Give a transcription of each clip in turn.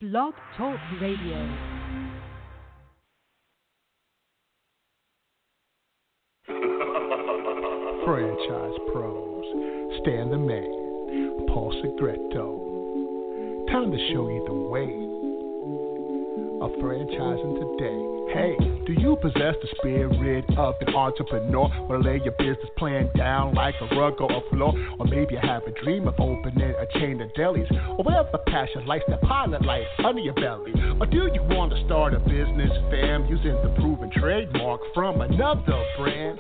Blog Talk Radio. Franchise pros, Stan the Man, Paul Segreto. Time to show you the way of franchising today. Hey, do you possess the spirit of an entrepreneur? Or lay your business plan down like a rug or a floor? Or maybe you have a dream of opening a chain of delis, or whatever passion lights that pilot light under your belly. Or do you want to start a business, fam, using the proven trademark from another brand?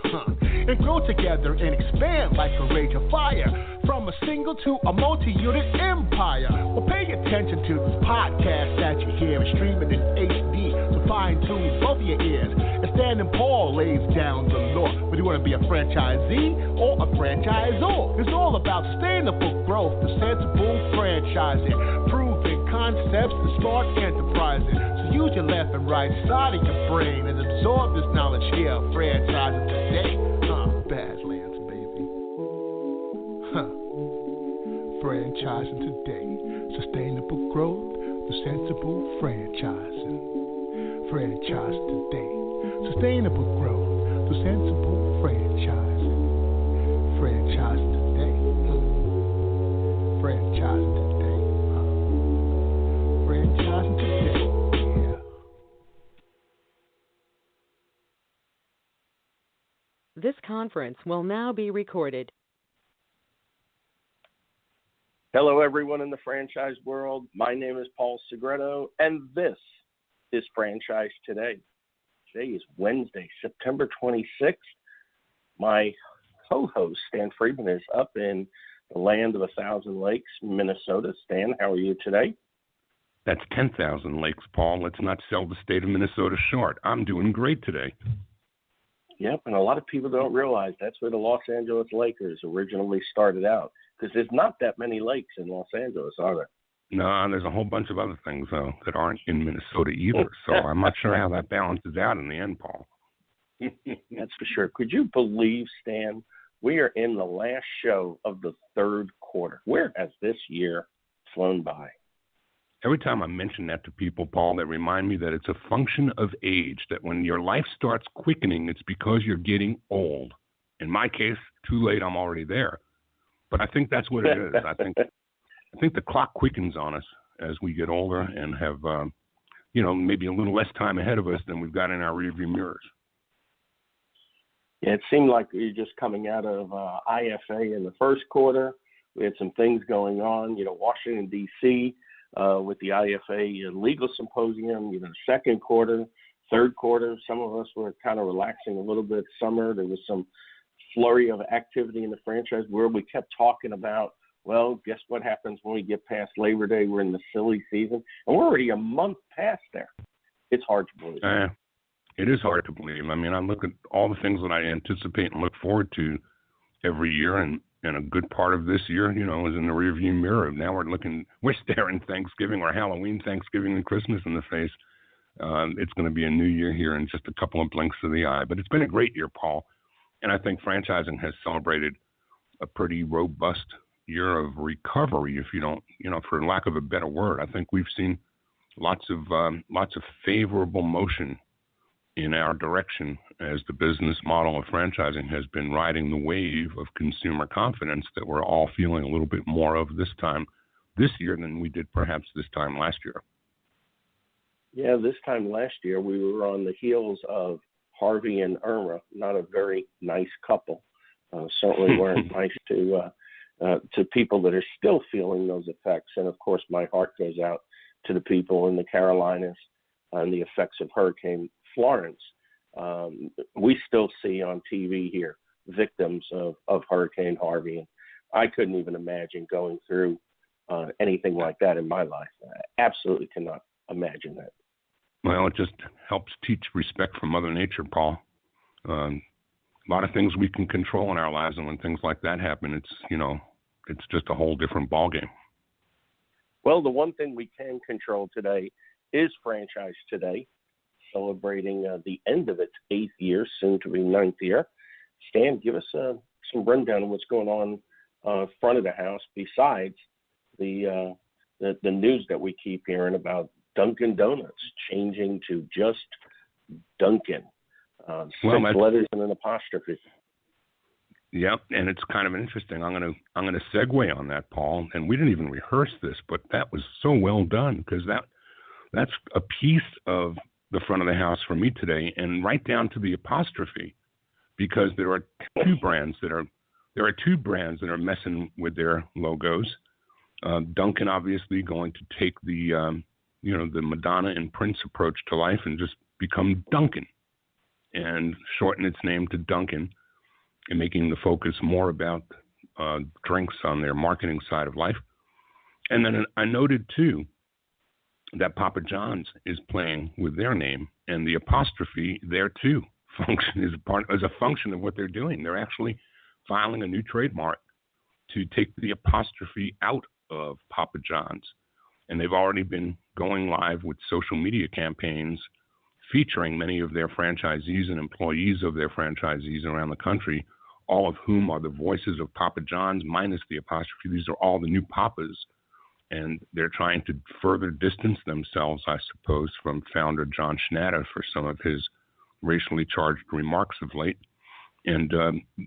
And grow together and expand like a rage of fire, from a single to a multi-unit empire. Well, pay attention to this podcast that you hear and streaming in HD, so fine-tune both of your ears. And Stan and Paul lays down the law. Whether you want to be a franchisee or a franchisor, it's all about sustainable growth, the sensible franchising, proven concepts, and smart enterprising. So use your left and right side of your brain and absorb this knowledge here. Franchising today, Badlands, baby. Franchising today, sustainable growth, the sensible franchising. Franchise today, sustainable growth, the sensible franchising. Franchise today, franchising today, franchising today. Yeah. This conference will now be recorded. Hello, everyone in the franchise world. My name is Paul Segreto, and this is Franchise Today. Today is Wednesday, September 26th. My co-host, Stan Friedman, is up in the land of 1,000 lakes, Minnesota. Stan, how are you today? That's 10,000 lakes, Paul. Let's not sell the state of Minnesota short. I'm doing great today. Yep, and a lot of people don't realize that's where the Los Angeles Lakers originally started out, because there's not that many lakes in Los Angeles, are there? No, there's a whole bunch of other things, though, that aren't in Minnesota either. So I'm not sure how that balances out in the end, Paul. That's for sure. Could you believe, Stan, we are in the last show of the third quarter? Where has this year flown by? Every time I mention that to people, Paul, they remind me that it's a function of age, that when your life starts quickening, it's because you're getting old. In my case, too late, I'm already there. But I think that's what it is. I think the clock quickens on us as we get older and have, maybe a little less time ahead of us than we've got in our rearview mirrors. Yeah, it seemed like we were just coming out of IFA in the first quarter. We had some things going on, Washington, D.C., with the IFA legal symposium, second quarter, third quarter. Some of us were kind of relaxing a little bit. Summer, there was some flurry of activity in the franchise world. We kept talking about, well, guess what happens when we get past Labor Day? We're in the silly season, and we're already a month past there. It's hard to believe. It is hard to believe. I mean, I look at all the things that I anticipate and look forward to every year, and a good part of this year, is in the rearview mirror. Now we're staring Thanksgiving or Halloween, Thanksgiving, and Christmas in the face. It's going to be a new year here in just a couple of blinks of the eye. But it's been a great year, Paul, and I think franchising has celebrated a pretty robust year of recovery, if you don't, for lack of a better word. I think we've seen lots of favorable motion in our direction as the business model of franchising has been riding the wave of consumer confidence that we're all feeling a little bit more of this year than we did perhaps this time last year. Yeah, this time last year we were on the heels of Harvey and Irma, not a very nice couple. Certainly weren't nice to people that are still feeling those effects. And, of course, my heart goes out to the people in the Carolinas and the effects of Hurricane Florence. We still see on TV here victims of Hurricane Harvey. And I couldn't even imagine going through anything like that in my life. I absolutely cannot imagine that. Well, it just helps teach respect for Mother Nature, Paul. A lot of things we can control in our lives, and when things like that happen, it's just a whole different ballgame. Well, the one thing we can control today is Franchise Today, celebrating the end of its 8th year, soon to be 9th year. Stan, give us some rundown of what's going on front of the house besides the the news that we keep hearing about Dunkin' Donuts changing to just Dunkin', Well, 6 letters and an apostrophe. Yep, and it's kind of interesting. I'm gonna segue on that, Paul. And we didn't even rehearse this, but that was so well done, because that's a piece of the front of the house for me today, and right down to the apostrophe, because there are two brands that are messing with their logos. Dunkin' obviously going to take the the Madonna and Prince approach to life and just become Dunkin' and shorten its name to Dunkin', and making the focus more about drinks on their marketing side of life. And then I noted too that Papa John's is playing with their name, and the apostrophe there too is a function of what they're doing. They're actually filing a new trademark to take the apostrophe out of Papa John's, and they've already been going live with social media campaigns featuring many of their franchisees and employees of their franchisees around the country, all of whom are the voices of Papa John's minus the apostrophe. These are all the new Papas, and they're trying to further distance themselves, I suppose, from founder John Schnatter for some of his racially charged remarks of late. And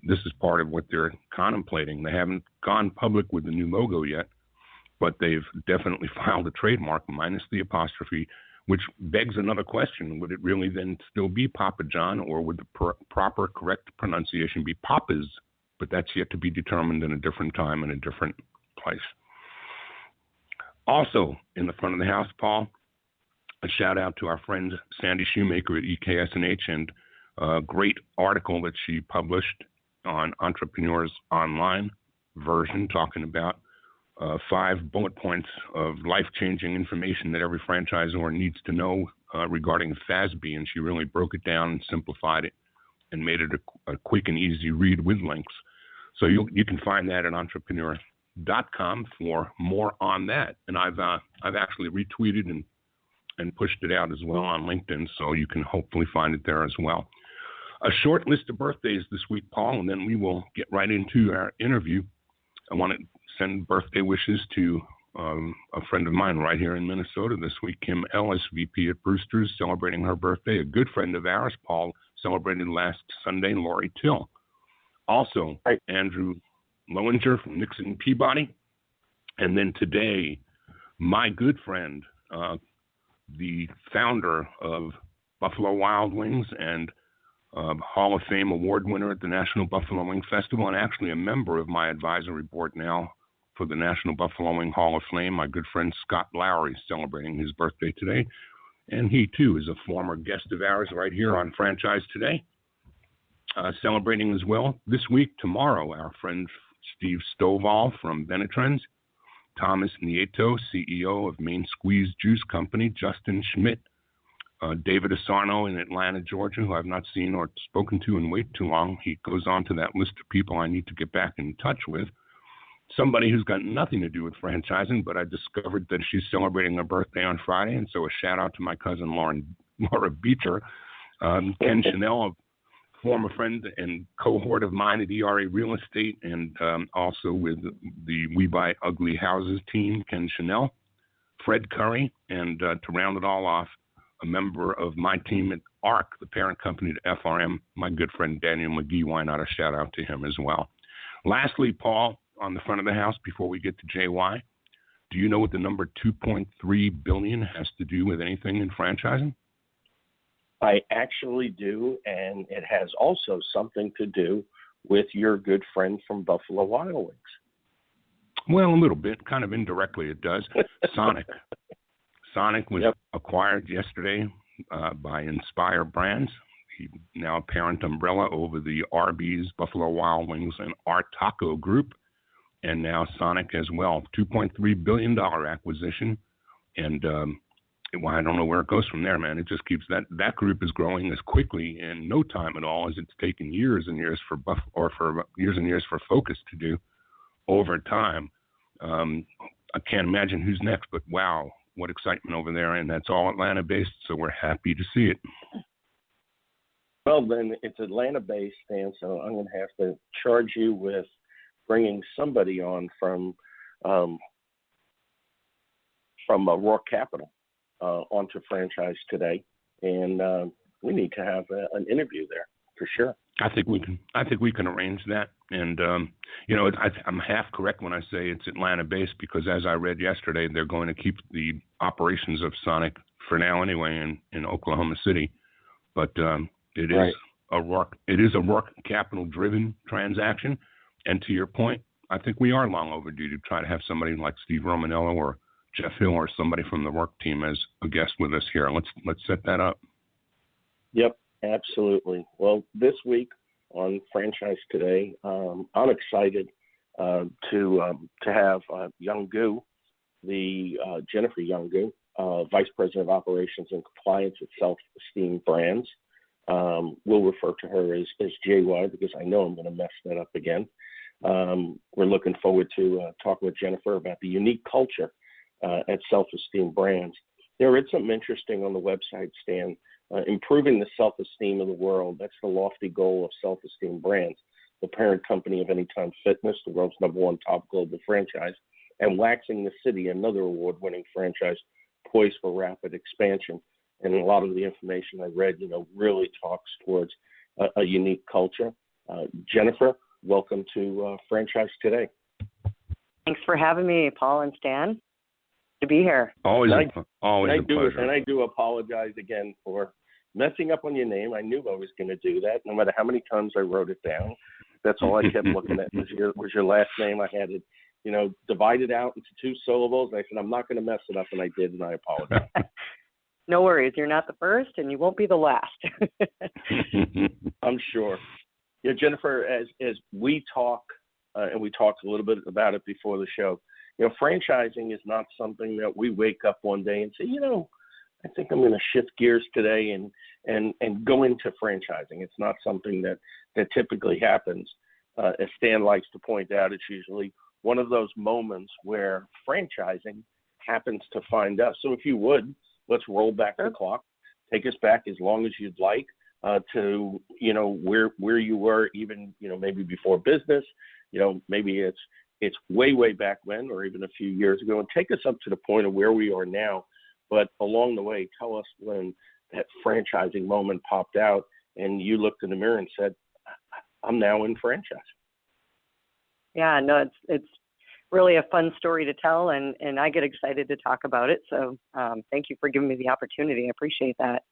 this is part of what they're contemplating. They haven't gone public with the new logo yet, but they've definitely filed a trademark minus the apostrophe, which begs another question. Would it really then still be Papa John, or would the proper, correct pronunciation be Papa's? But that's yet to be determined in a different time and a different place. Also, in the front of the house, Paul, a shout out to our friend Sandy Shoemaker at EKSNH, and a great article that she published on Entrepreneurs Online version, talking about 5 bullet points of life-changing information that every franchisor needs to know regarding FASB, and she really broke it down and simplified it and made it a quick and easy read with links. So you can find that at entrepreneur.com for more on that. And I've actually retweeted and pushed it out as well on LinkedIn, so you can hopefully find it there as well. A short list of birthdays this week, Paul, and then we will get right into our interview. I want to send birthday wishes to a friend of mine right here in Minnesota this week, Kim Ellis, VP at Brewster's, celebrating her birthday. A good friend of ours, Paul, celebrated last Sunday, Lori Till. Also, Andrew Lowinger from Nixon Peabody. And then today, my good friend, the founder of Buffalo Wild Wings and Hall of Fame award winner at the National Buffalo Wing Festival, and actually a member of my advisory board now for the National Buffalo Wing Hall of Fame, my good friend Scott Lowry, celebrating his birthday today. And he, too, is a former guest of ours right here on Franchise Today. Celebrating as well this week, tomorrow, our friend Steve Stovall from Benetrends, Thomas Nieto, CEO of Main Squeeze Juice Company, Justin Schmidt, David Asarno in Atlanta, Georgia, who I've not seen or spoken to in way too long. He goes on to that list of people I need to get back in touch with. Somebody who's got nothing to do with franchising, but I discovered that she's celebrating her birthday on Friday, and so a shout-out to my cousin Laura Beecher. Ken Chanel, a former friend and cohort of mine at ERA Real Estate, and also with the We Buy Ugly Houses team, Ken Chanel. Fred Curry, and to round it all off, a member of my team at ARC, the parent company to FRM, my good friend Daniel McGee. Why not a shout out to him as well? Lastly, Paul, on the front of the house, before we get to JY, do you know what the number 2.3 billion has to do with anything in franchising? I actually do, and it has also something to do with your good friend from Buffalo Wild Wings. Well, a little bit, kind of indirectly it does. Sonic. Sonic was acquired yesterday by Inspire Brands, now a parent umbrella over the Arby's, Buffalo Wild Wings, and Our Taco Group, and now Sonic as well. $2.3 billion acquisition, and I don't know where it goes from there, man. It just keeps that group is growing as quickly in no time at all as it's taken years and years for Focus to do over time. I can't imagine who's next, but wow, what excitement over there, and that's all Atlanta-based, so we're happy to see it. Well, then it's Atlanta-based, and so I'm going to have to charge you with bringing somebody on from from Rourke Capital onto Franchise Today, and we need to have an interview there for sure. I think we can. I think we can arrange that. And I'm half correct when I say it's Atlanta-based, because as I read yesterday, they're going to keep the operations of Sonic for now anyway in Oklahoma City. But it is Right. a Rourke Capital-driven transaction. And to your point, I think we are long overdue to try to have somebody like Steve Romanello or Jeff Hill or somebody from the Rourke team as a guest with us here. Let's set that up. Yep, absolutely. Well, this week on Franchise Today, I'm excited to have Yiangou, Jennifer Yiangou, Vice President of Operations and Compliance at Self Esteem Brands. We'll refer to her as JY because I know I'm going to mess that up again. We're looking forward to talking with Jennifer about the unique culture at Self Esteem Brands. There is something interesting on the website, Stan. Improving the self-esteem of the world. That's the lofty goal of Self Esteem Brands, the parent company of Anytime Fitness, the world's #1 top global franchise, and Waxing the City, another award-winning franchise poised for rapid expansion. And a lot of the information I read, really talks towards a unique culture. Jennifer, welcome to Franchise Today. Thanks for having me, Paul and Stan. To be here. Always a pleasure. And I do apologize again for messing up on your name. I knew I was going to do that. No matter how many times I wrote it down, that's all I kept looking at was your last name. I had it, divided out into 2 syllables. I said, I'm not going to mess it up, and I did, and I apologize. No worries. You're not the first, and you won't be the last. I'm sure. Yeah, Jennifer, as we talk, and we talked a little bit about it before the show, franchising is not something that we wake up one day and say, I think I'm going to shift gears today and go into franchising. It's not something that typically happens. As Stan likes to point out, it's usually one of those moments where franchising happens to find us. So if you would, let's roll back the clock, take us back as long as you'd like to, where you were even, maybe before business, maybe it's way back when, or even a few years ago, and take us up to the point of where we are now. But along the way, tell us when that franchising moment popped out and you looked in the mirror and said, I'm now in franchise. Yeah, no, it's really a fun story to tell, and I get excited to talk about it. So thank you for giving me the opportunity. I appreciate that.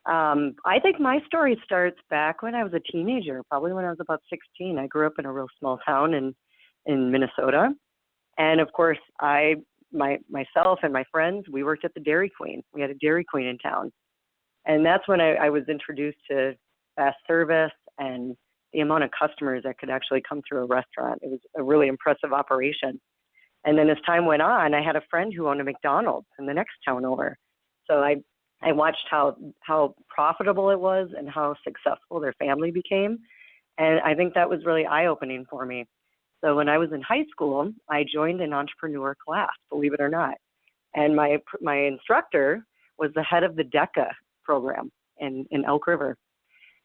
I think my story starts back when I was a teenager, probably when I was about 16. I grew up in a real small town in Minnesota. And of course, myself and my friends, we worked at the Dairy Queen. We had a Dairy Queen in town. And that's when I was introduced to fast service and the amount of customers that could actually come through a restaurant. It was a really impressive operation. And then as time went on, I had a friend who owned a McDonald's in the next town over. So I watched how profitable it was and how successful their family became. And I think that was really eye-opening for me. So when I was in high school, I joined an entrepreneur class, believe it or not. And my instructor was the head of the DECA program in Elk River.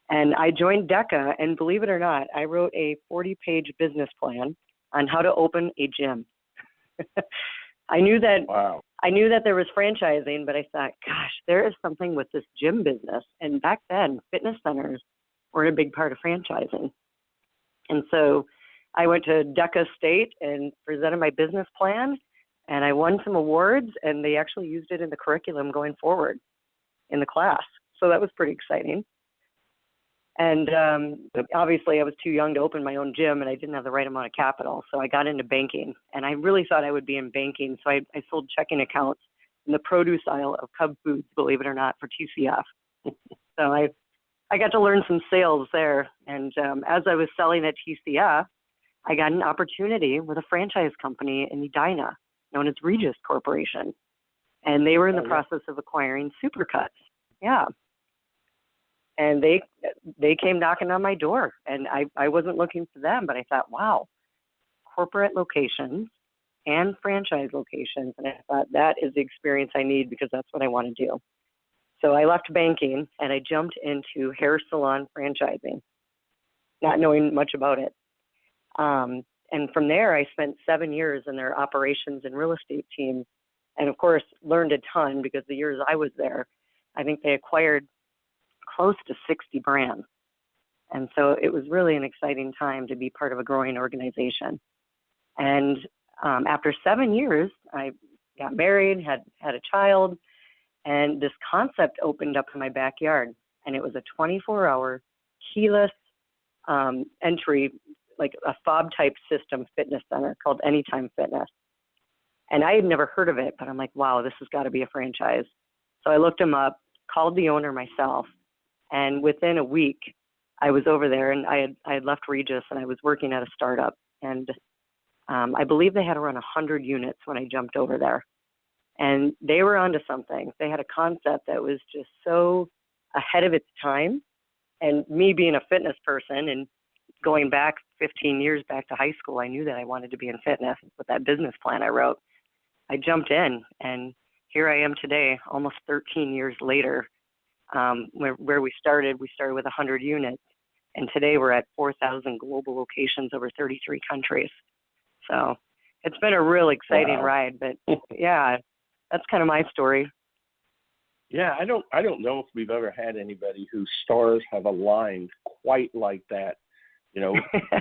And I joined DECA, and believe it or not, I wrote a 40-page business plan on how to open a gym. I knew that there was franchising, but I thought, gosh, there is something with this gym business. And back then, fitness centers were a big part of franchising. And so I went to DECA State and presented my business plan, and I won some awards, and they actually used it in the curriculum going forward in the class. So that was pretty exciting. And obviously I was too young to open my own gym, and I didn't have the right amount of capital. So I got into banking, and I really thought I would be in banking. So I sold checking accounts in the produce aisle of Cub Foods, believe it or not, for TCF. So I got to learn some sales there. And as I was selling at TCF, I got an opportunity with a franchise company in Edina known as Regis Corporation. And they were in the process of acquiring Supercuts. Yeah. And they came knocking on my door, and I wasn't looking for them, but I thought, wow, corporate locations and franchise locations. And I thought that is the experience I need, because that's what I want to do. So I left banking and I jumped into hair salon franchising, not knowing much about it. And from there, I spent 7 years in their operations and real estate team, and of course learned a ton because the years I was there, I think they acquired close to 60 brands. And so it was really an exciting time to be part of a growing organization. And after 7 years, I got married, had a child, and this concept opened up in my backyard. And it was a 24-hour keyless entry, like a fob-type system fitness center called Anytime Fitness. And I had never heard of it, but I'm like, wow, this has got to be a franchise. So I looked him up, called the owner myself, and within a week, I was over there, and I had left Regis, and I was working at a startup. And I believe they had around 100 units when I jumped over there. And they were onto something. They had a concept that was just so ahead of its time. And me being a fitness person and going back 15 years back to high school, I knew that I wanted to be in fitness with that business plan I wrote. I jumped in, and here I am today, almost 13 years later. Where we started with 100 units, and today we're at 4,000 global locations over 33 countries. So it's been a real exciting ride, but yeah, that's kind of my story. Yeah, I don't know if we've ever had anybody whose stars have aligned quite like that. You know,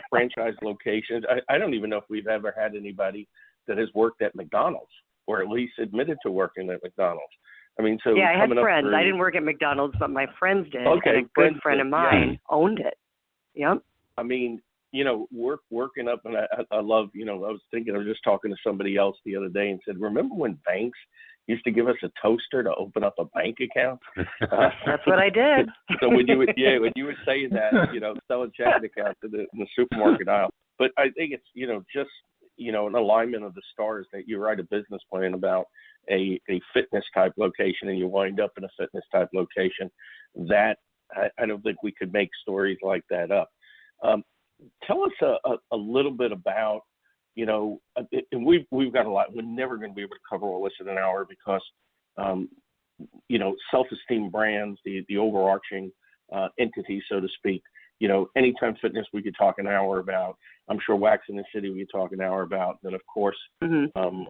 franchise locations. I don't even know if we've ever had anybody that has worked at McDonald's, or at least admitted to working at McDonald's. I mean, so yeah, I had friends. Through... I didn't work at McDonald's, but my friends did. Okay, and a good friend of mine owned it. Yep. I mean, you know, working up, and I love, you know, I was just talking to somebody else the other day and said, remember when banks used to give us a toaster to open up a bank account? That's what I did. So when you would say that, you know, sell a checking account in the supermarket aisle. But I think it's, you know, just, you know, an alignment of the stars that you write a business plan about a fitness type location and you wind up in a fitness type location. That I don't think we could make stories like that up. Tell us a little bit about, you know, and we've got a lot. We're never going to be able to cover all this in an hour because, you know, Self Esteem Brands, the overarching entity, so to speak. You know, Anytime Fitness we could talk an hour about. I'm sure Wax in the City we could talk an hour about. Then, of course,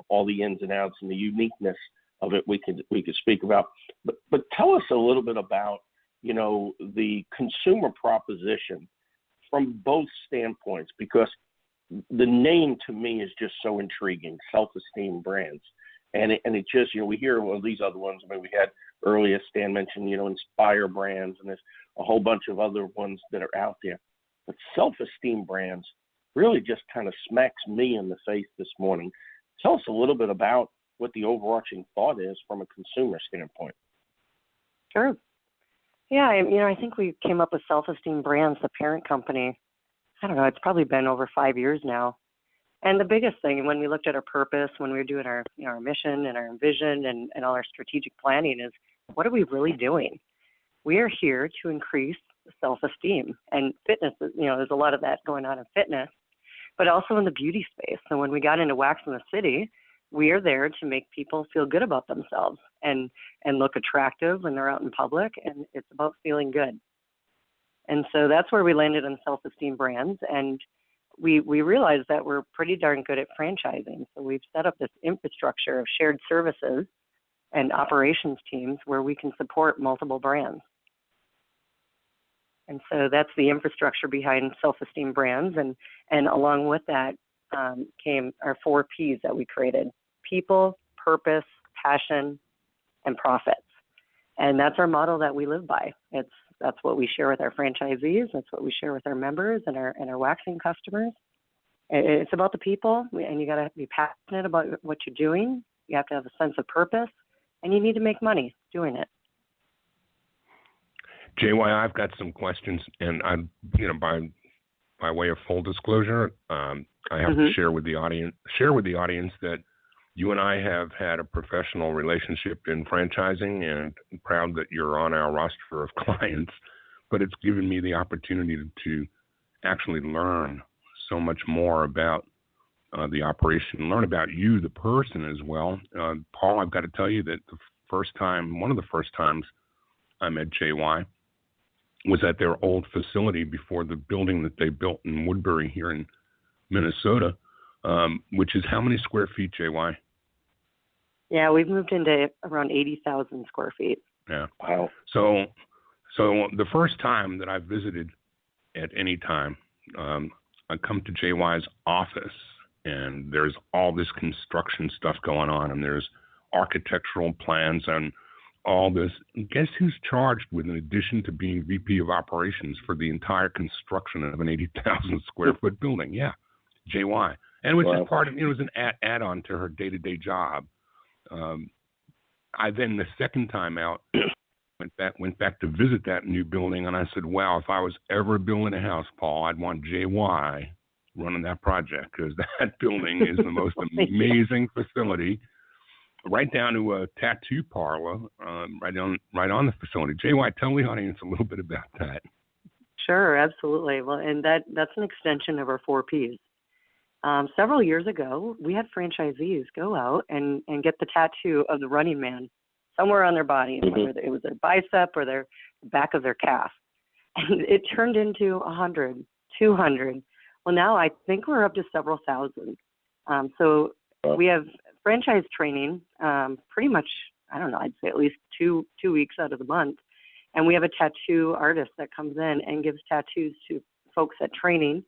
all the ins and outs and the uniqueness of it we could speak about. But tell us a little bit about, you know, the consumer proposition from both standpoints, because the name to me is just so intriguing, Self Esteem Brands. And it just, you know, we hear one of these other ones. I mean, we had earlier, Stan mentioned, you know, Inspire Brands, and there's a whole bunch of other ones that are out there. But Self Esteem Brands really just kind of smacks me in the face this morning. Tell us a little bit about what the overarching thought is from a consumer standpoint. Sure. Yeah, I think we came up with Self Esteem Brands, the parent company. I don't know, it's probably been over 5 years now. And the biggest thing, when we looked at our purpose, when we were doing our, you know, our mission and our vision and all our strategic planning, is what are we really doing? We are here to increase self-esteem, and fitness. You know, there's a lot of that going on in fitness, but also in the beauty space. So when we got into Wax in the City, we are there to make people feel good about themselves and look attractive when they're out in public, and it's about feeling good. And so that's where we landed on Self Esteem Brands, and we realized that we're pretty darn good at franchising. So we've set up this infrastructure of shared services and operations teams where we can support multiple brands. And so that's the infrastructure behind Self Esteem Brands. And along with that came our 4 Ps that we created: people, purpose, passion, and profits. And that's our model that we live by. That's what we share with our franchisees. That's what we share with our members and our waxing customers. It's about the people, and you got to be passionate about what you're doing. You have to have a sense of purpose, and you need to make money doing it. JY, I've got some questions, and I, you know, by way of full disclosure, I have to share with the audience that you and I have had a professional relationship in franchising, and I'm proud that you're on our roster of clients. But it's given me the opportunity to actually learn so much more about the operation, learn about you, the person, as well. Paul, I've got to tell you that one of the first times I met JY was at their old facility before the building that they built in Woodbury here in Minnesota, which is how many square feet, JY? Yeah, we've moved into around 80,000 square feet. Yeah. Wow. So the first time that I visited at any time, I come to JY's office, and there's all this construction stuff going on, and there's architectural plans and all this. Guess who's charged with, in addition to being VP of operations, for the entire construction of an 80,000 square foot building? Yeah, JY. And which is part of, it was an add-on to her day-to-day job. I then, the second time out, went back to visit that new building, and I said, wow, if I was ever building a house, Paul, I'd want JY running that project, because that building is the most amazing facility, right down to a tattoo parlor, right on the facility. JY, tell the audience a little bit about that. Sure, absolutely. Well, and that's an extension of our 4 Ps. Several years ago, we had franchisees go out and get the tattoo of the Running Man somewhere on their body, whether it was their bicep or their back of their calf. And it turned into 100, 200. Well, now I think we're up to several thousand. So we have franchise training pretty much, I don't know, I'd say at least two weeks out of the month. And we have a tattoo artist that comes in and gives tattoos to folks at training.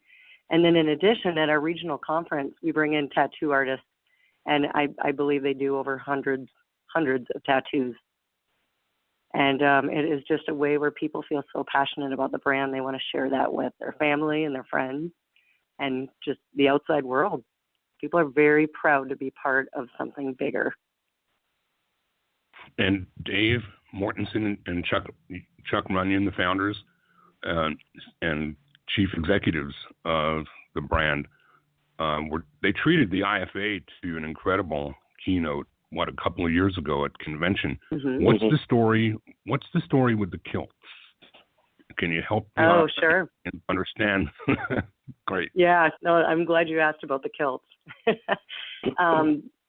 And then in addition, at our regional conference, we bring in tattoo artists, and I believe they do over hundreds of tattoos. And it is just a way where people feel so passionate about the brand, they want to share that with their family and their friends and just the outside world. People are very proud to be part of something bigger. And Dave Mortensen and Chuck Runyon, the founders and chief executives of the brand, they treated the IFA to an incredible keynote, a couple of years ago at convention. What's the story? What's the story with the kilts? Can you help? Sure. Understand? Great. Yeah. No, I'm glad you asked about the kilts.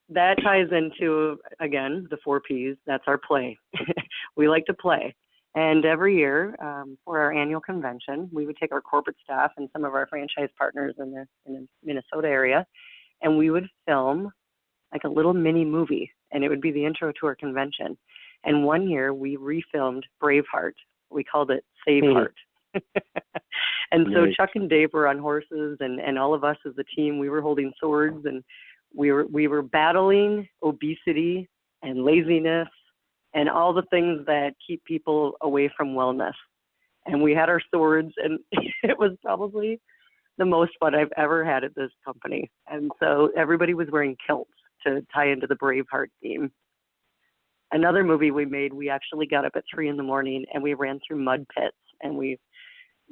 That ties into, again, the 4 Ps. That's our play. We like to play. And every year for our annual convention, we would take our corporate staff and some of our franchise partners in the Minnesota area, and we would film like a little mini movie, and it would be the intro to our convention. And one year we refilmed Braveheart. We called it Save Heart. And so Chuck and Dave were on horses, and all of us as a team, we were holding swords, and we were battling obesity and laziness and all the things that keep people away from wellness. And we had our swords, and it was probably the most fun I've ever had at this company. And so everybody was wearing kilts to tie into the Braveheart theme. Another movie we made, we actually got up at 3 a.m. and we ran through mud pits, and we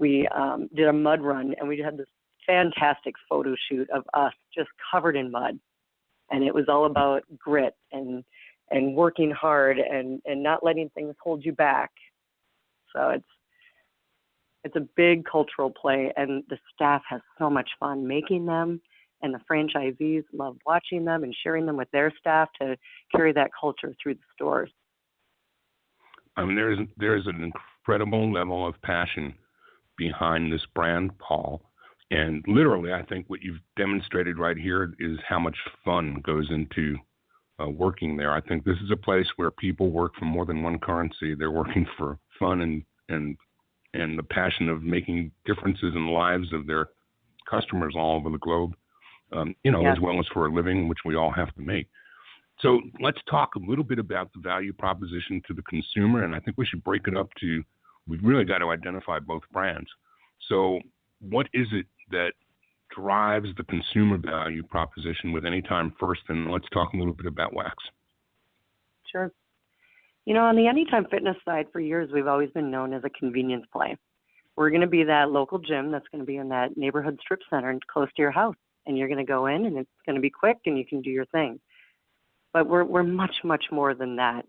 did a mud run, and we had this fantastic photo shoot of us just covered in mud. And it was all about grit and working hard and not letting things hold you back. So it's a big cultural play, and the staff has so much fun making them, and the franchisees love watching them and sharing them with their staff to carry that culture through the stores. I mean, there's an incredible level of passion behind this brand, Paul. And literally, I think what you've demonstrated right here is how much fun goes into working there. I think this is a place where people work for more than one currency. They're working for fun and the passion of making differences in the lives of their customers all over the globe, as well as for a living, which we all have to make. So let's talk a little bit about the value proposition to the consumer, and I think we should break it up to, we've really got to identify both brands. So what is it that drives the consumer value proposition with Anytime First? And let's talk a little bit about wax. Sure. On the Anytime Fitness side, for years, we've always been known as a convenience play. We're going to be that local gym that's going to be in that neighborhood strip center close to your house. And you're going to go in, and it's going to be quick, and you can do your thing. But we're much, much more than that.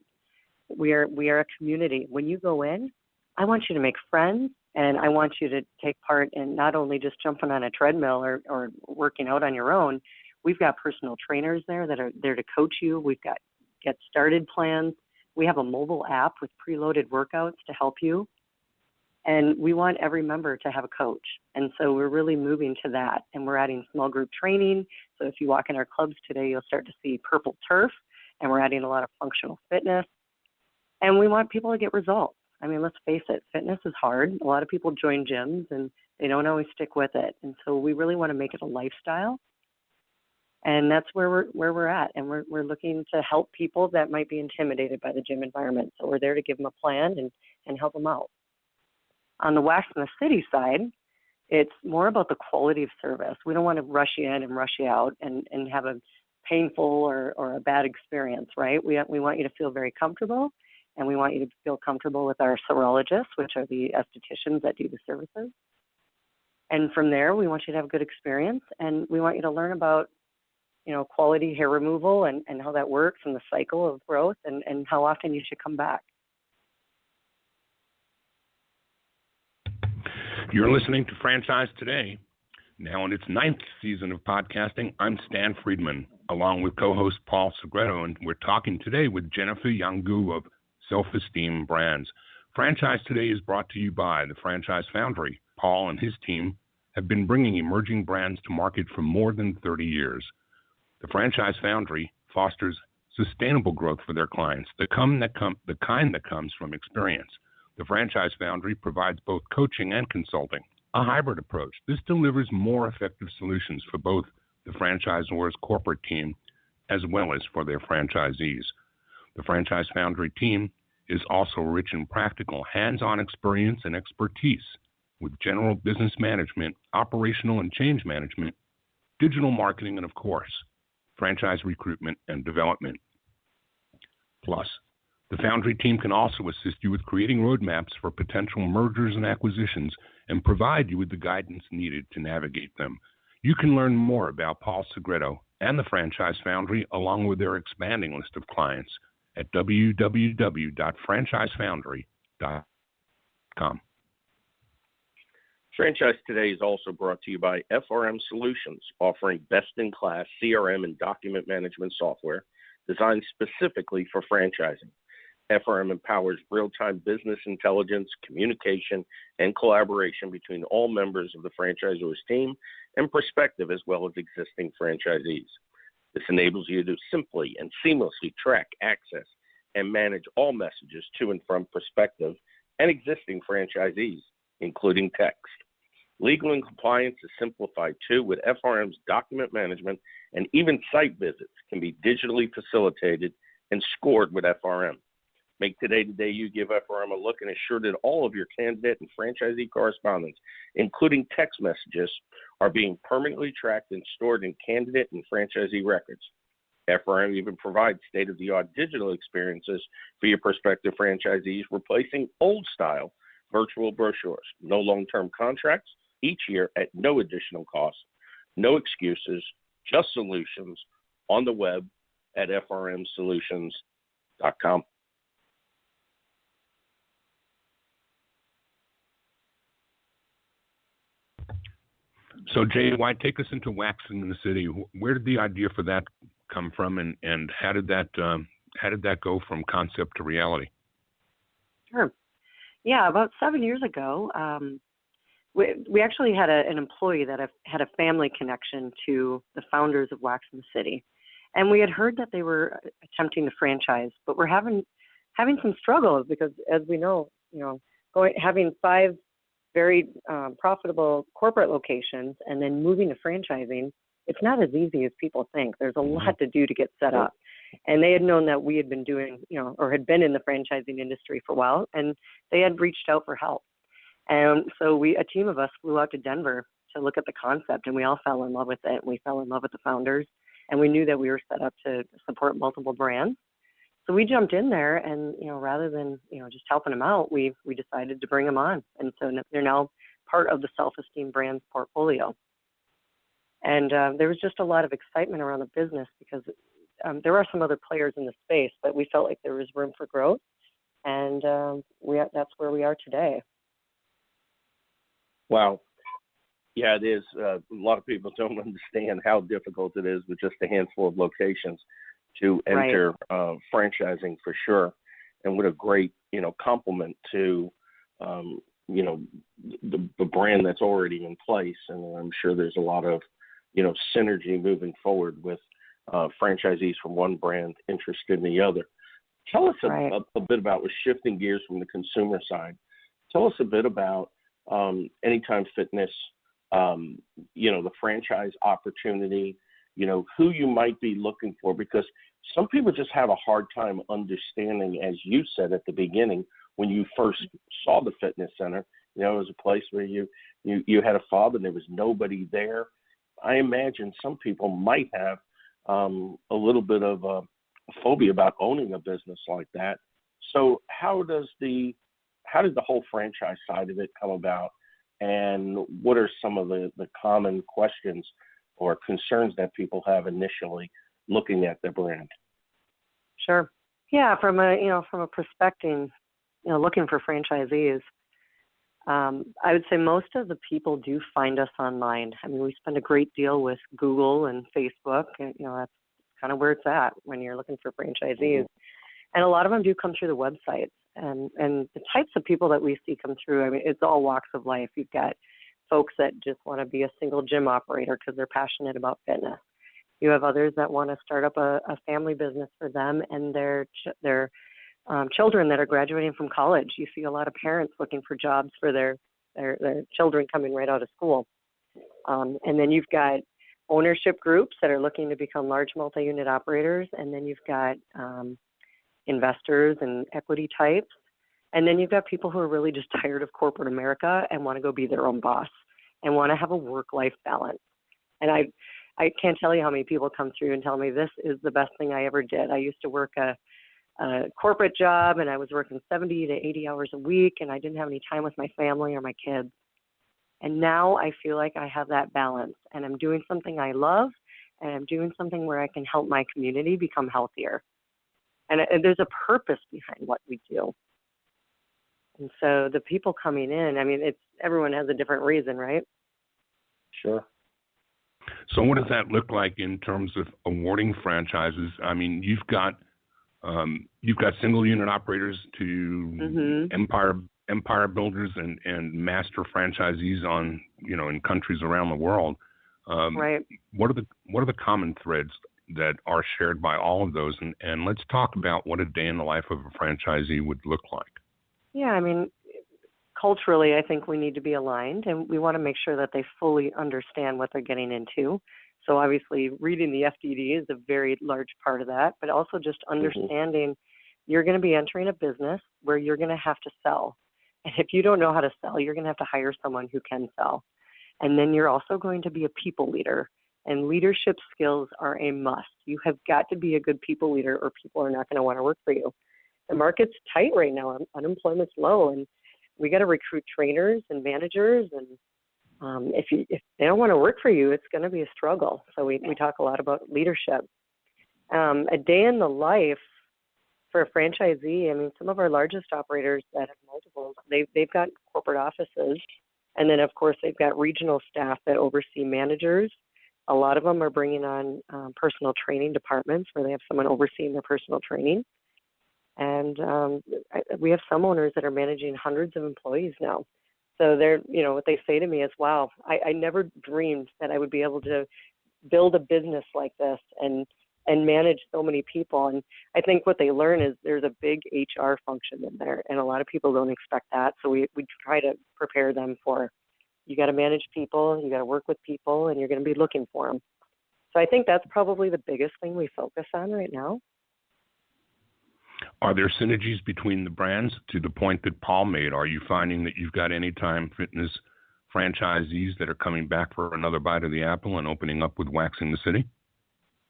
We are a community. When you go in, I want you to make friends, and I want you to take part in not only just jumping on a treadmill or working out on your own. We've got personal trainers there that are there to coach you. We've got get started plans. We have a mobile app with preloaded workouts to help you. And we want every member to have a coach. And so we're really moving to that. And we're adding small group training. So if you walk in our clubs today, you'll start to see purple turf. and we're adding a lot of functional fitness. And we want people to get results. I mean, let's face it, fitness is hard. A lot of people join gyms and they don't always stick with it. And so we really want to make it a lifestyle. And that's where we're at. And we're looking to help people that might be intimidated by the gym environment. So we're there to give them a plan and help them out. On the Wax in the City side, it's more about the quality of service. We don't want to rush you in and rush you out and have a painful or a bad experience, right? We want you to feel very comfortable, and we want you to feel comfortable with our serologists, which are the estheticians that do the services. And from there, we want you to have a good experience, and we want you to learn about, quality hair removal and how that works and the cycle of growth and how often you should come back. You're listening to Franchise Today. Now in its 9th season of podcasting, I'm Stan Friedman, along with co-host Paul Segreto, and we're talking today with Jennifer Yiangou of Self Esteem Brands. Franchise Today is brought to you by the Franchise Foundry. Paul and his team have been bringing emerging brands to market for more than 30 years. The Franchise Foundry fosters sustainable growth for their clients, the kind that comes from experience. The Franchise Foundry provides both coaching and consulting, a hybrid approach. This delivers more effective solutions for both the franchisor's corporate team as well as for their franchisees. The Franchise Foundry team is also rich in practical, hands-on experience and expertise with general business management, operational and change management, digital marketing, and, of course, franchise recruitment and development. Plus, the Foundry team can also assist you with creating roadmaps for potential mergers and acquisitions and provide you with the guidance needed to navigate them. You can learn more about Paul Segreto and the Franchise Foundry along with their expanding list of clients at www.franchisefoundry.com. Franchise Today is also brought to you by FRM Solutions, offering best-in-class CRM and document management software designed specifically for franchising. FRM empowers real-time business intelligence, communication, and collaboration between all members of the franchisor's team and prospective as well as existing franchisees. This enables you to simply and seamlessly track, access, and manage all messages to and from prospective and existing franchisees, including text. Legal and compliance is simplified too, with FRM's document management, and even site visits can be digitally facilitated and scored with FRM. Make today the day you give FRM a look and ensure that all of your candidate and franchisee correspondence, including text messages, are being permanently tracked and stored in candidate and franchisee records. FRM even provides state-of-the-art digital experiences for your prospective franchisees, replacing old-style virtual brochures. No long-term contracts each year at no additional cost. No excuses, just solutions on the web at frmsolutions.com. So, Jay, why take us into waxing in the city? Where did the idea for that come from, and how did that go from concept to reality? Sure. Yeah, about 7 years ago, we actually had an employee that had a family connection to the founders of Wax in the City, and we had heard that they were attempting to franchise, but we're having some struggles because, as we know, having 5 very profitable corporate locations and then moving to franchising, it's not as easy as people think. There's a lot to do to get set up. And they had known that we had been doing, or had been in the franchising industry for a while, and they had reached out for help. And so a team of us flew out to Denver to look at the concept, and we all fell in love with it. We fell in love with the founders, and we knew that we were set up to support multiple brands. So we jumped in there, and rather than just helping them out, we decided to bring them on, and so they're now part of the Self Esteem Brands portfolio. And there was just a lot of excitement around the business because there are some other players in the space, but we felt like there was room for growth, and that's where we are today. Wow. Yeah, it is. A lot of people don't understand how difficult it is with just a handful of locations to enter franchising, for sure. And what a great, compliment to, the brand that's already in place. And I'm sure there's a lot of, synergy moving forward with franchisees from one brand interested in the other. Tell us a bit about, with shifting gears from the consumer side, tell us a bit about Anytime Fitness, the franchise opportunity, who you might be looking for, because some people just have a hard time understanding, as you said at the beginning, when you first saw the fitness center, it was a place where you had a fob and there was nobody there. I imagine some people might have a little bit of a phobia about owning a business like that. So how did the whole franchise side of it come about, and what are some of the common questions or concerns that people have initially looking at their brand? Sure. Yeah, from a perspective, looking for franchisees, I would say most of the people do find us online. I mean, we spend a great deal with Google and Facebook, and that's kind of where it's at when you're looking for franchisees. Mm-hmm. And a lot of them do come through the websites. And the types of people that we see come through, I mean, it's all walks of life. You've got folks that just want to be a single gym operator because they're passionate about fitness. You have others that want to start up a family business for them and their children that are graduating from college. You see a lot of parents looking for jobs for their children coming right out of school. And then you've got ownership groups that are looking to become large multi-unit operators. And then you've got investors and equity types. And then you've got people who are really just tired of corporate America and want to go be their own boss and want to have a work-life balance. And I can't tell you how many people come through and tell me this is the best thing I ever did. I used to work a corporate job, and I was working 70 to 80 hours a week, and I didn't have any time with my family or my kids. And now I feel like I have that balance, and I'm doing something I love, and I'm doing something where I can help my community become healthier. And there's a purpose behind what we do. And so the people coming in, I mean, everyone has a different reason, right? Sure. So what does that look like in terms of awarding franchises? I mean, you've got single unit operators to empire builders and master franchisees on, in countries around the world. Right. What are the common threads that are shared by all of those? And let's talk about what a day in the life of a franchisee would look like. Yeah, I mean, culturally, I think we need to be aligned, and we want to make sure that they fully understand what they're getting into. So obviously, reading the FDD is a very large part of that, but also just understanding you're going to be entering a business where you're going to have to sell. And if you don't know how to sell, you're going to have to hire someone who can sell. And then you're also going to be a people leader. And leadership skills are a must. You have got to be a good people leader, or people are not going to want to work for you. The market's tight right now. Unemployment's low, and we got to recruit trainers and managers. And if they don't want to work for you, it's going to be a struggle. So we talk a lot about leadership. A day in the life for a franchisee. I mean, some of our largest operators that have multiples, they've got corporate offices, and then of course they've got regional staff that oversee managers. A lot of them are bringing on personal training departments where they have someone overseeing their personal training. And we have some owners that are managing hundreds of employees now. So they're, what they say to me is, wow, I never dreamed that I would be able to build a business like this and manage so many people. And I think what they learn is there's a big HR function in there, and a lot of people don't expect that. So we try to prepare them for, you got to manage people, you got to work with people, and you're going to be looking for them. So I think that's probably the biggest thing we focus on right now. Are there synergies between the brands to the point that Paul made? Are you finding that you've got Anytime Fitness franchisees that are coming back for another bite of the apple and opening up with Waxing the City?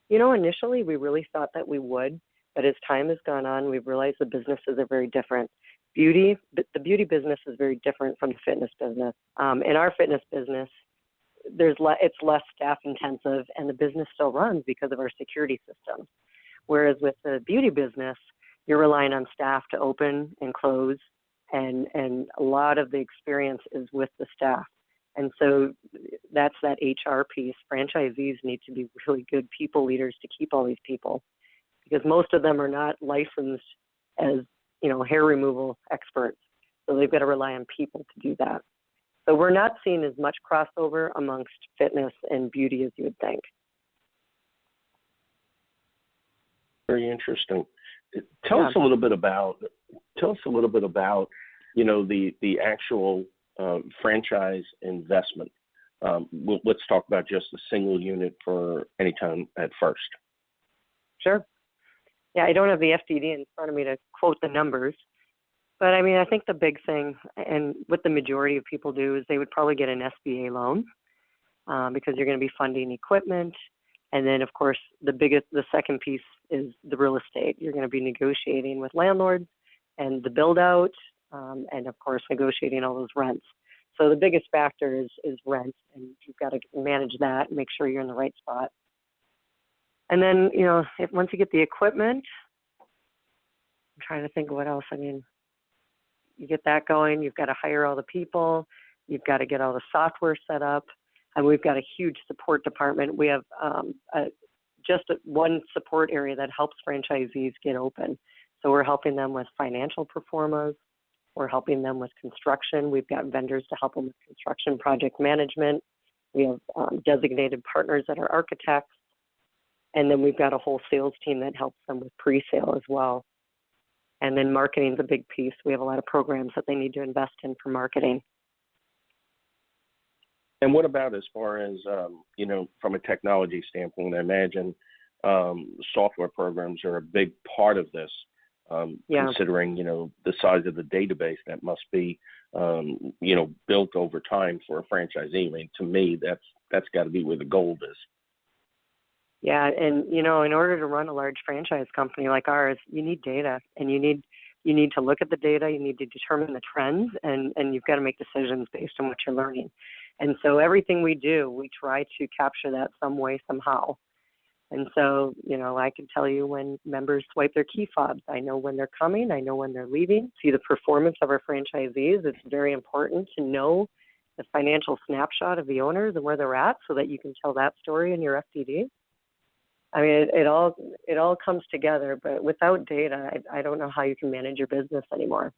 Initially we really thought that we would, but as time has gone on, we've realized the businesses are very different. The beauty business is very different from the fitness business. In our fitness business, it's less staff intensive, and the business still runs because of our security system. Whereas with the beauty business, you're relying on staff to open and close, and a lot of the experience is with the staff. And so that's that HR piece. Franchisees need to be really good people leaders to keep all these people, because most of them are not licensed as, hair removal experts. So they've got to rely on people to do that. So we're not seeing as much crossover amongst fitness and beauty as you would think. Very interesting. Tell us a little bit about the actual franchise investment. Let's talk about just a single unit for any time at first. Sure. Yeah, I don't have the FDD in front of me to quote the numbers, but I mean, I think the big thing, and what the majority of people do, is they would probably get an SBA loan because you're going to be funding equipment. And then, of course, the second piece is the real estate. You're going to be negotiating with landlords and the build out, and of course, negotiating all those rents. So the biggest factor is rent, and you've got to manage that and make sure you're in the right spot. And then, once you get the equipment, I'm trying to think of what else. I mean, you get that going, you've got to hire all the people, you've got to get all the software set up, and we've got a huge support department. We have one support area that helps franchisees get open. So we're helping them with financial performance. We're helping them with construction. We've got vendors to help them with construction project management. We have designated partners that are architects. And then we've got a whole sales team that helps them with pre-sale as well. And then marketing is a big piece. We have a lot of programs that they need to invest in for marketing. And what about as far as, from a technology standpoint? I imagine software programs are a big part of this, considering, the size of the database that must be, built over time for a franchisee. I mean, to me, that's got to be where the gold is. Yeah, and in order to run a large franchise company like ours, you need data, and you need to look at the data. You need to determine the trends, and you've got to make decisions based on what you're learning. And so everything we do, we try to capture that some way, somehow. And so, I can tell you when members swipe their key fobs. I know when they're coming. I know when they're leaving. See the performance of our franchisees. It's very important to know the financial snapshot of the owners and where they're at so that you can tell that story in your FDD. I mean, it all comes together, but without data, I don't know how you can manage your business anymore.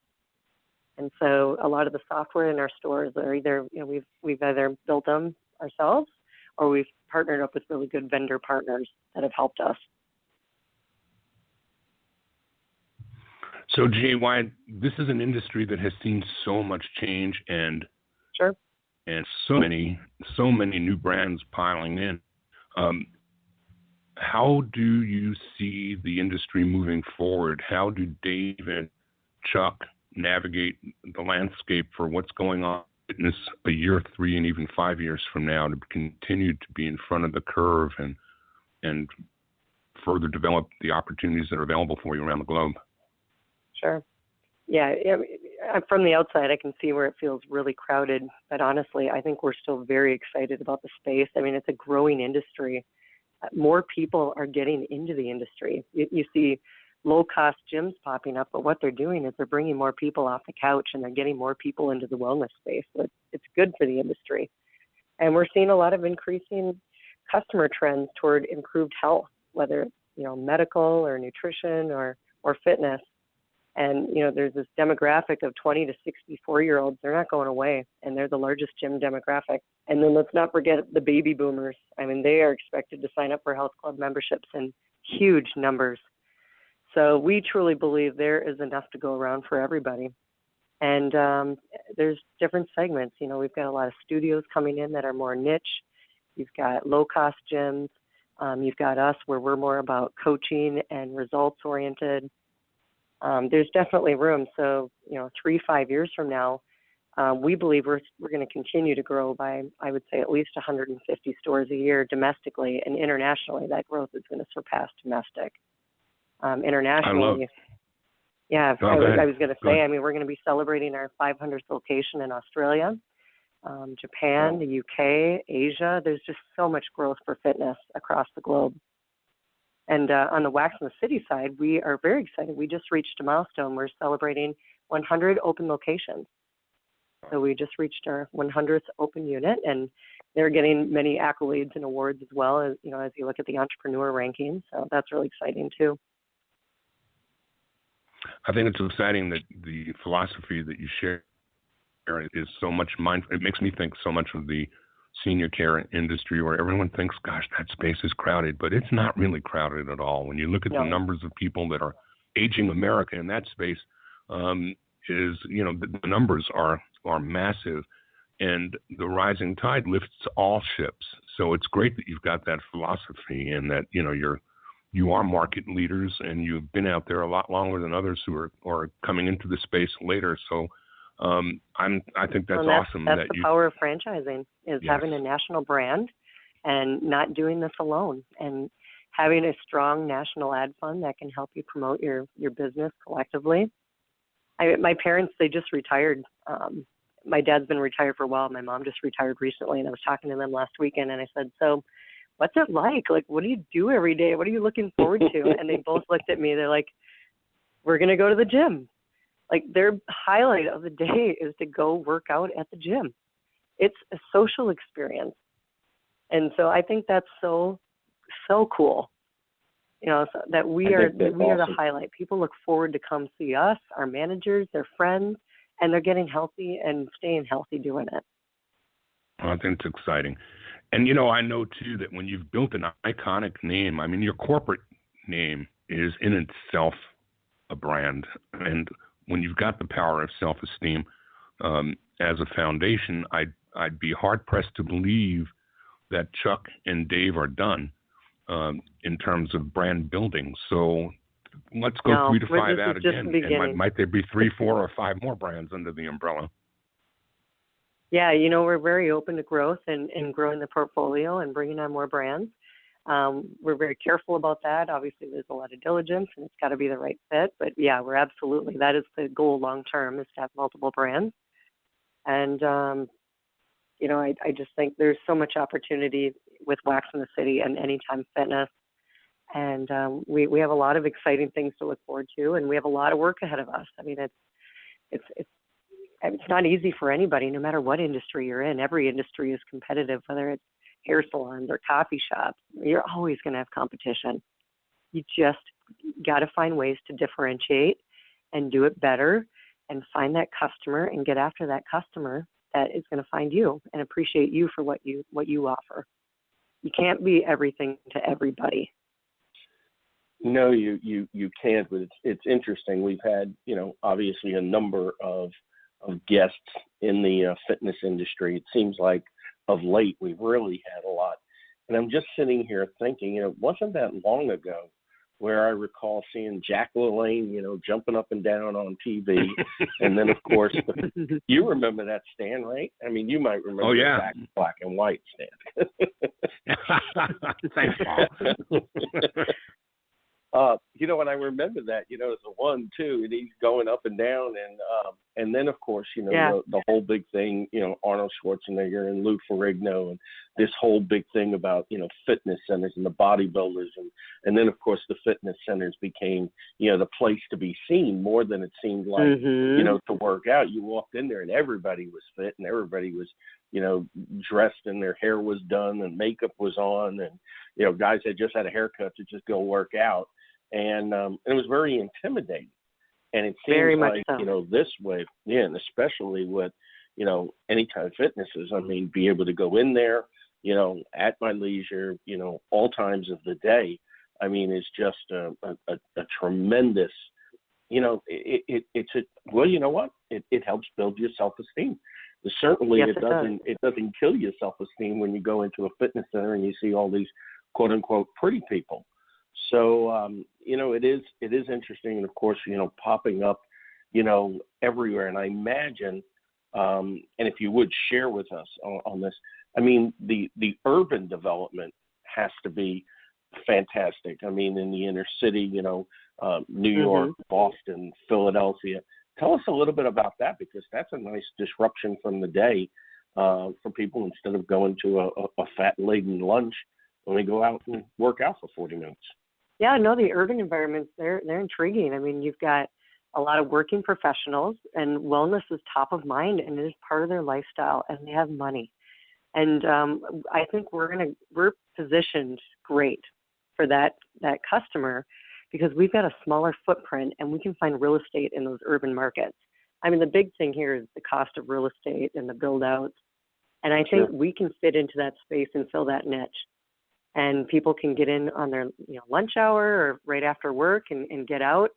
And so a lot of the software in our stores are either, we've either built them ourselves or we've partnered up with really good vendor partners that have helped us. So, Jay, this is an industry that has seen so much change and sure, and so many new brands piling in. How do you see the industry moving forward? How do Dave and Chuck navigate the landscape for what's going on in fitness a year, 3, and even 5 years from now to continue to be in front of the curve and further develop the opportunities that are available for you around the globe? Sure. Yeah, from the outside, I can see where it feels really crowded, but honestly, I think we're still very excited about the space. I mean, it's a growing industry. More people are getting into the industry. You see low-cost gyms popping up, but what they're doing is they're bringing more people off the couch and they're getting more people into the wellness space. So it's good for the industry. And we're seeing a lot of increasing customer trends toward improved health, whether it's, medical or nutrition or fitness. And, there's this demographic of 20 to 64-year-olds. They're not going away, and they're the largest gym demographic. And then let's not forget the baby boomers. I mean, they are expected to sign up for health club memberships in huge numbers. So we truly believe there is enough to go around for everybody. And there's different segments. We've got a lot of studios coming in that are more niche. You've got low-cost gyms. You've got us where we're more about coaching and results-oriented. There's definitely room. So, 3-5 years from now, we believe we're going to continue to grow by, I would say, at least 150 stores a year domestically, and internationally, that growth is going to surpass domestic. Internationally, I was going to say, I mean, we're going to be celebrating our 500th location in Australia, Japan, the UK, Asia. There's just so much growth for fitness across the globe. And on the Wax in the City side, we are very excited. We just reached a milestone. We're celebrating 100 open locations. So we just reached our 100th open unit, and they're getting many accolades and awards as well, as as you look at the entrepreneur rankings. So that's really exciting too. I think it's exciting that the philosophy that you share is so much it makes me think so much of the senior care industry where everyone thinks, gosh, that space is crowded, but it's not really crowded at all. When you look at the numbers of people that are aging America in that space, the numbers are massive, and the rising tide lifts all ships. So it's great that you've got that philosophy and that, you are market leaders and you've been out there a lot longer than others who are coming into the space later. So I think that's awesome. That's the power of franchising, is having a national brand and not doing this alone, and having a strong national ad fund that can help you promote your business collectively. My parents, they just retired. My dad's been retired for a while. My mom just retired recently, and I was talking to them last weekend, and I said, so what's it like? Like, what do you do every day? What are you looking forward to? And they both looked at me. They're like, we're going to go to the gym. Like, their highlight of the day is to go work out at the gym. It's a social experience. And so I think that's so cool. So that we are awesome. The highlight. People look forward to come see us, our managers, their friends, and they're getting healthy and staying healthy doing it. I think it's exciting. And, I know, too, that when you've built an iconic name, I mean, your corporate name is in itself a brand. And when you've got the power of self-esteem as a foundation, I'd be hard-pressed to believe that Chuck and Dave are done in terms of brand building. So let's go 3 to 5 out again. And might there be 3, 4, or 5 more brands under the umbrella? Yeah, we're very open to growth and growing the portfolio and bringing on more brands. We're very careful about that. Obviously, there's a lot of diligence, and it's got to be the right fit. But, yeah, that is the goal long term, is to have multiple brands. And, I just think there's so much opportunity with Wax in the City and Anytime Fitness. And we have a lot of exciting things to look forward to, and we have a lot of work ahead of us. I mean, it's not easy for anybody, no matter what industry you're in. Every industry is competitive, whether it's hair salons or coffee shops. You're always going to have competition. You just got to find ways to differentiate and do it better and find that customer and get after that customer that is going to find you and appreciate you for what you offer. You can't be everything to everybody. No, you can't, but it's interesting. We've had, obviously a number of guests in the fitness industry. It seems like of late we've really had a lot. And I'm just sitting here thinking, it wasn't that long ago where I recall seeing Jack LaLanne, jumping up and down on TV. And then, of course, you remember that, Stan, right? I mean, you might remember the black and white Stan. Thanks, Paul. And I remember that, as a 1, 2, and he's going up and down, and then of course, the whole big thing, Arnold Schwarzenegger and Lou Ferrigno, and this whole big thing about, fitness centers and the bodybuilders, and then of course the fitness centers became, the place to be seen more than it seemed like, to work out. You walked in there and everybody was fit and everybody was, dressed and their hair was done and makeup was on, and, guys had just had a haircut to just go work out. And it was very intimidating. And it seems very like, much so. This way, and especially with, Anytime Fitnesses, I mean, be able to go in there, at my leisure, all times of the day, I mean, it's just a tremendous, it's well, you know what? It helps build your self-esteem. Certainly, yes, it doesn't kill your self-esteem when you go into a fitness center and you see all these quote unquote pretty people. So, it is interesting. And of course, popping up, everywhere. And I imagine, and if you would share with us on this, I mean, the urban development has to be fantastic. I mean, in the inner city, New York, Boston, Philadelphia. Tell us a little bit about that, because that's a nice disruption from the day for people, instead of going to a fat-laden lunch when they go out and work out for 40 minutes. Yeah, no, the urban environments, they're intriguing. I mean, you've got a lot of working professionals, and wellness is top of mind, and it is part of their lifestyle, and they have money. And I think we're positioned great for that customer, because we've got a smaller footprint and we can find real estate in those urban markets. I mean, the big thing here is the cost of real estate and the build outs. And I think we can fit into that space and fill that niche. And people can get in on their lunch hour or right after work and get out.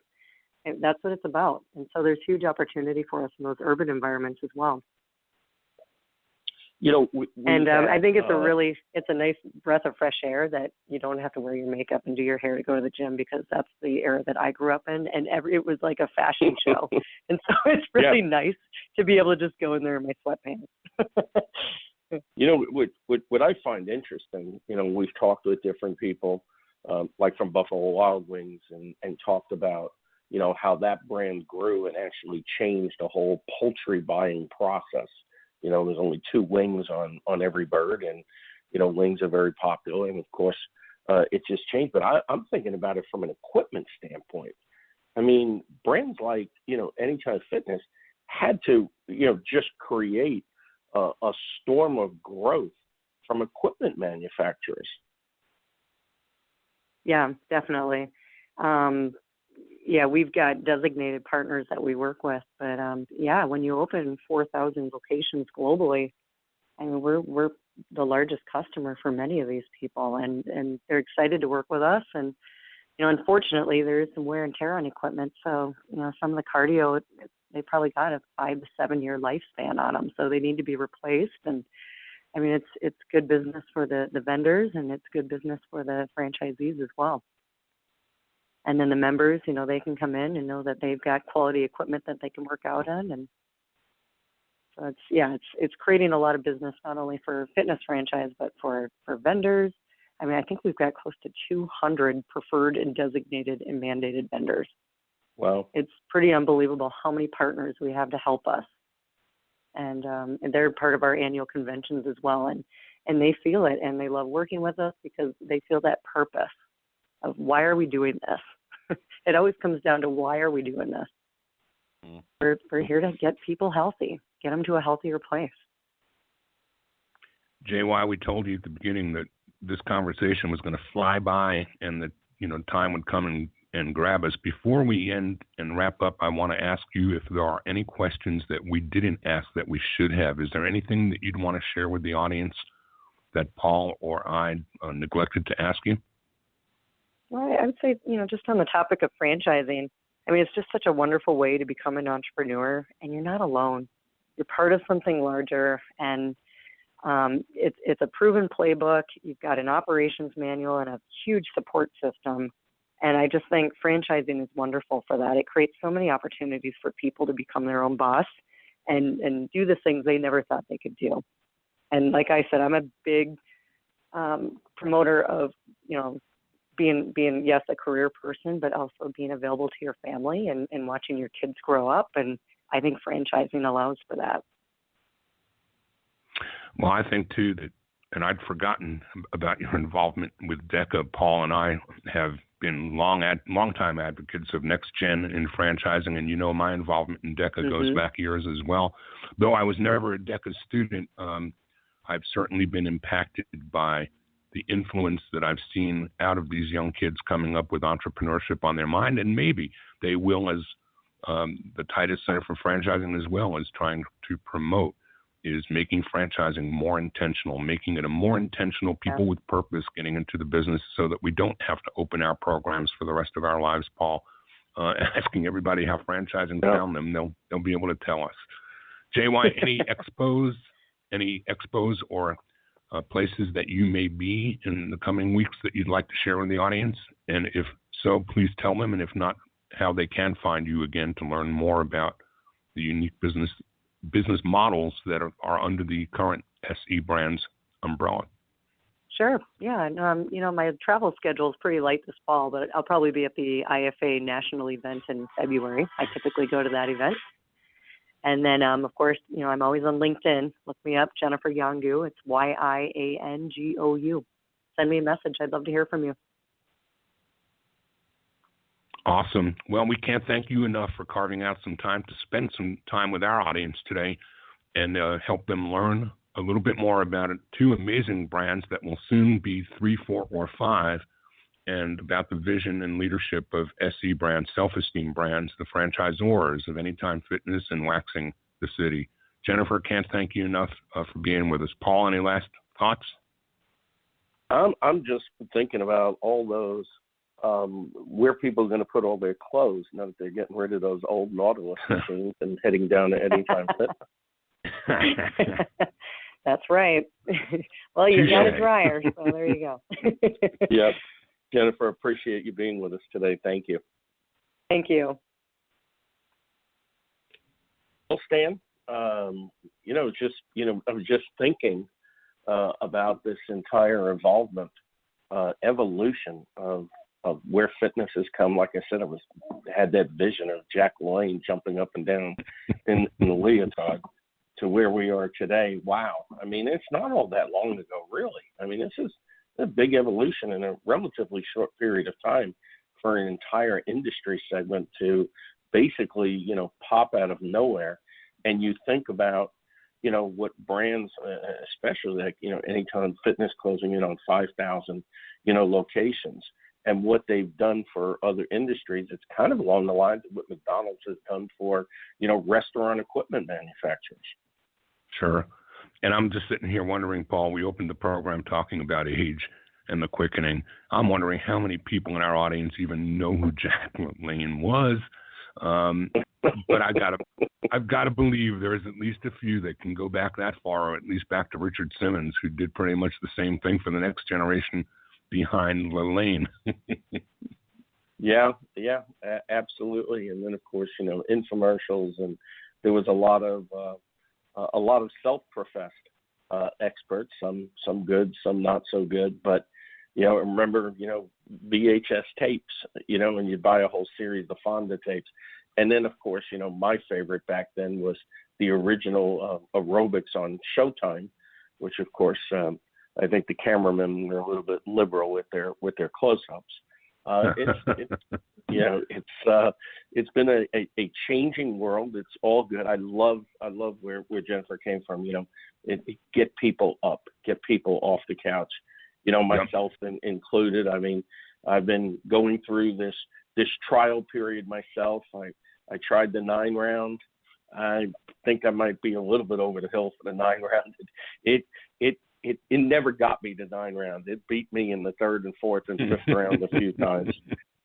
And that's what it's about. And so there's huge opportunity for us in those urban environments as well. I think it's a nice breath of fresh air that you don't have to wear your makeup and do your hair to go to the gym, because that's the era that I grew up in, and it was like a fashion show. And so it's really nice to be able to just go in there in my sweatpants. What I find interesting, we've talked with different people, like from Buffalo Wild Wings, and talked about, how that brand grew and actually changed the whole poultry buying process. There's only 2 wings on every bird, and, wings are very popular. And, of course, it just changed. But I'm thinking about it from an equipment standpoint. I mean, brands like, Anytime Fitness had to, just create a storm of growth from equipment manufacturers. Yeah, definitely. We've got designated partners that we work with, but when you open 4,000 locations globally, I mean, we're the largest customer for many of these people, and they're excited to work with us. And unfortunately, there is some wear and tear on equipment, so some of the cardio, they probably got a 5 to 7 year lifespan on them, so they need to be replaced. And I mean, it's good business for the vendors, and it's good business for the franchisees as well. And then the members, they can come in and know that they've got quality equipment that they can work out on. And so it's creating a lot of business, not only for fitness franchise, but for vendors. I mean, I think we've got close to 200 preferred and designated and mandated vendors. Wow. It's pretty unbelievable how many partners we have to help us. And they're part of our annual conventions as well. And they feel it, and they love working with us because they feel that purpose of why are we doing this? It always comes down to why are we doing this? We're here to get people healthy, get them to a healthier place. JY, we told you at the beginning that this conversation was going to fly by, and that time would come and grab us. Before we end and wrap up, I want to ask you if there are any questions that we didn't ask that we should have. Is there anything that you'd want to share with the audience that Paul or I neglected to ask you? Well, I would say, just on the topic of franchising, I mean, it's just such a wonderful way to become an entrepreneur, and you're not alone. You're part of something larger, and it's a proven playbook. You've got an operations manual and a huge support system, and I just think franchising is wonderful for that. It creates so many opportunities for people to become their own boss and do the things they never thought they could do. And like I said, I'm a big promoter of, being yes, a career person, but also being available to your family and watching your kids grow up. And I think franchising allows for that. Well, I think too that, and I'd forgotten about your involvement with DECA. Paul and I have been long-time advocates of next gen in franchising, and my involvement in DECA goes back years as well. Though I was never a DECA student, I've certainly been impacted by the influence that I've seen out of these young kids coming up with entrepreneurship on their mind, and maybe they will, as the Titus Center for Franchising as well is trying to promote, is making franchising more intentional, making it a more intentional people with purpose getting into the business, so that we don't have to open our programs for the rest of our lives, Paul, asking everybody how franchising found them. They'll be able to tell us. JY, any expos or places that you may be in the coming weeks that you'd like to share with the audience? And if so, please tell them, and if not, how they can find you again to learn more about the unique business models that are under the current SE Brands umbrella. Sure. Yeah. And, my travel schedule is pretty light this fall, but I'll probably be at the IFA national event in February. I typically go to that event. And then, of course, I'm always on LinkedIn. Look me up, Jennifer Yiangou. It's Yiangou. Send me a message. I'd love to hear from you. Awesome. Well, we can't thank you enough for carving out some time to spend some time with our audience today and help them learn a little bit more about it. 2 amazing brands that will soon be 3, 4, or 5, and about the vision and leadership of SE Brands, Self Esteem Brands, the franchisors of Anytime Fitness and Waxing the City. Jennifer, can't thank you enough for being with us. Paul, any last thoughts? I'm just thinking about all those where people are going to put all their clothes now that they're getting rid of those old Nautilus machines and heading down to Anytime Fitness. That's right. Well, you got a dryer, so there you go. Yep. Jennifer, appreciate you being with us today. Thank you. Thank you. Well, Stan, I was just thinking about this entire involvement, evolution of where fitness has come. Like I said, had that vision of Jack LaLanne jumping up and down in the leotard to where we are today. Wow. I mean, it's not all that long ago, really. I mean, this is a big evolution in a relatively short period of time for an entire industry segment to basically, pop out of nowhere. And you think about, what brands, especially like, Anytime Fitness closing in on 5,000, locations, and what they've done for other industries. It's kind of along the lines of what McDonald's has done for, restaurant equipment manufacturers. Sure. And I'm just sitting here wondering, Paul, we opened the program talking about age and the quickening. I'm wondering how many people in our audience even know who Jack LaLanne was. But I've got to believe there is at least a few that can go back that far, or at least back to Richard Simmons, who did pretty much the same thing for the next generation behind LaLanne. Yeah, absolutely. And then of course, infomercials, and there was a lot of self-professed experts, some good, some not so good. But remember, VHS tapes, and you'd buy a whole series of Fonda tapes. And then, of course, my favorite back then was the original aerobics on Showtime, which, of course, I think the cameramen were a little bit liberal with their close-ups. It's been a changing world. It's all good. I love where Jennifer came from. Get people up, get people off the couch. Myself included. I mean, I've been going through this trial period myself. I tried the 9-round. I think I might be a little bit over the hill for the 9-round. It never got me to 9 rounds. It beat me in the 3rd and 4th and 5th round a few times.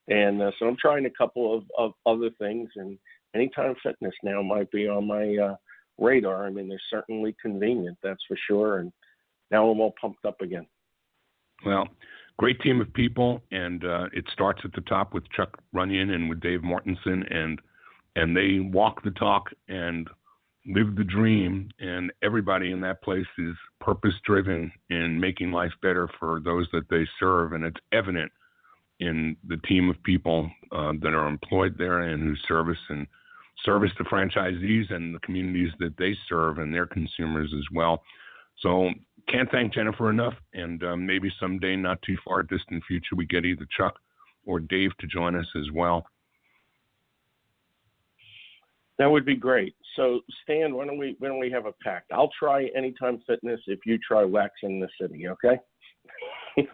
And so I'm trying a couple of other things, and Anytime Fitness now might be on my radar. I mean, they're certainly convenient, that's for sure. And now I'm all pumped up again. Well, great team of people, and it starts at the top with Chuck Runyon and with Dave Mortensen, and they walk the talk and live the dream, and everybody in that place is purpose-driven in making life better for those that they serve, and it's evident in the team of people that are employed there and who service the franchisees and the communities that they serve and their consumers as well. So can't thank Jennifer enough, and maybe someday, not too far distant future, we get either Chuck or Dave to join us as well. That would be great. So, Stan, why don't we have a pact? I'll try Anytime Fitness if you try waxing the city, okay?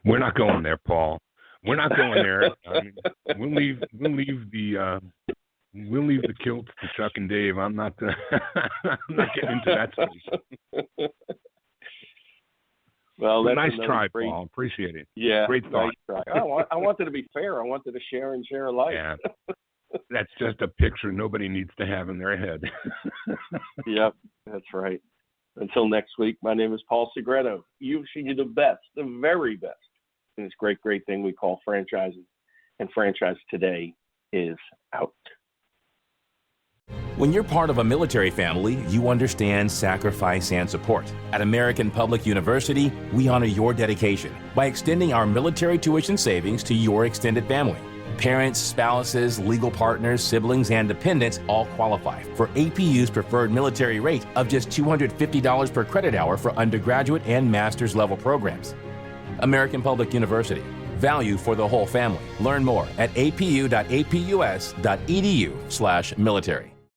We're not going there, Paul. We're not going there. I mean, we'll leave the kilts to Chuck and Dave. I'm not getting into that space. Well, that's nice try, great. Paul. Appreciate it. Yeah, great thought. Nice try. I wanted to be fair. I wanted to share alike. Yeah. That's just a picture nobody needs to have in their head. Yep, that's right. Until next week, my name is Paul Segreto. You wishing you the best, the very best, in this great thing we call franchising. And Franchise Today is out. When you're part of a military family, you understand sacrifice and support. At American Public University, we honor your dedication by extending our military tuition savings to your extended family. Parents, spouses, legal partners, siblings, and dependents all qualify for APU's preferred military rate of just $250 per credit hour for undergraduate and master's level programs. American Public University. Value for the whole family. Learn more at apu.apus.edu/military.